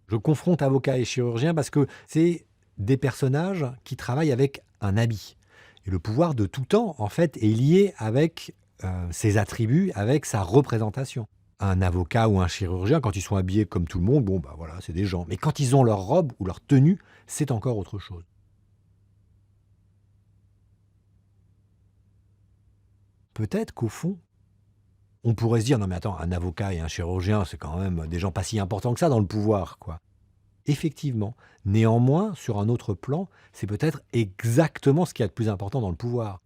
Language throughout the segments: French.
Je confronte avocats et chirurgiens parce que c'est des personnages qui travaillent avec un habit. Et le pouvoir de tout temps, en fait, est lié avec ses attributs, avec sa représentation. Un avocat ou un chirurgien, quand ils sont habillés comme tout le monde, bon, bah voilà, c'est des gens. Mais quand ils ont leur robe ou leur tenue, c'est encore autre chose. Peut-être qu'au fond, on pourrait se dire, non mais attends, un avocat et un chirurgien, c'est quand même des gens pas si importants que ça dans le pouvoir, quoi. Effectivement. Néanmoins, sur un autre plan, c'est peut-être exactement ce qu'il y a de plus important dans le pouvoir.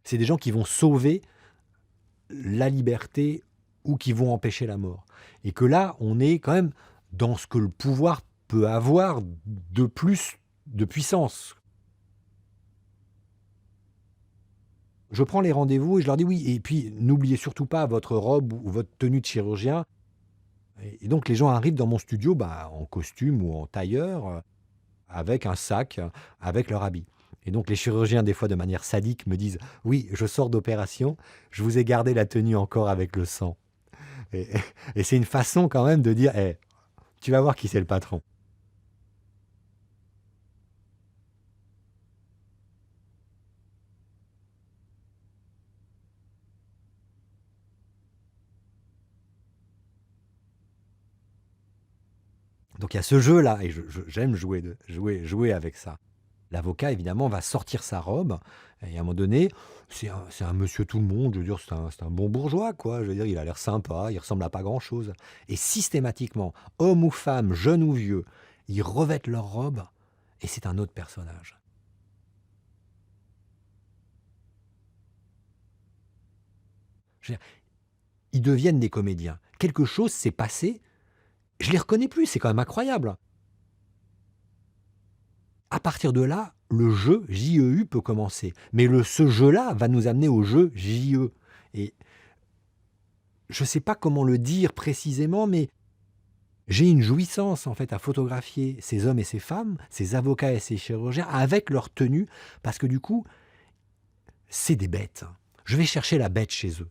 C'est des gens qui vont sauver la liberté ou qui vont empêcher la mort. Et que là, on est quand même dans ce que le pouvoir peut avoir de plus de puissance. Je prends les rendez-vous et je leur dis oui. Et puis, n'oubliez surtout pas votre robe ou votre tenue de chirurgien. Et donc, les gens arrivent dans mon studio bah, en costume ou en tailleur, avec un sac, avec leur habit. Et donc, les chirurgiens, des fois de manière sadique, me disent oui, je sors d'opération, je vous ai gardé la tenue encore avec le sang. Et, et c'est une façon quand même de dire eh, tu vas voir qui c'est le patron. Donc, il y a ce jeu-là, et j'aime jouer avec ça. L'avocat, évidemment, va sortir sa robe, et à un moment donné, c'est un monsieur tout le monde, je veux dire, c'est un bon bourgeois, quoi. Je veux dire, il a l'air sympa, il ressemble à pas grand-chose. Et systématiquement, homme ou femme, jeune ou vieux, ils revêtent leur robe, et c'est un autre personnage. Je veux dire, ils deviennent des comédiens. Quelque chose s'est passé, je les reconnais plus, c'est quand même incroyable. À partir de là, le jeu JEU peut commencer. Mais ce jeu-là va nous amener au jeu JE. Et je ne sais pas comment le dire précisément, mais j'ai une jouissance en fait à photographier ces hommes et ces femmes, ces avocats et ces chirurgiens avec leur tenue, parce que du coup, c'est des bêtes. Je vais chercher la bête chez eux.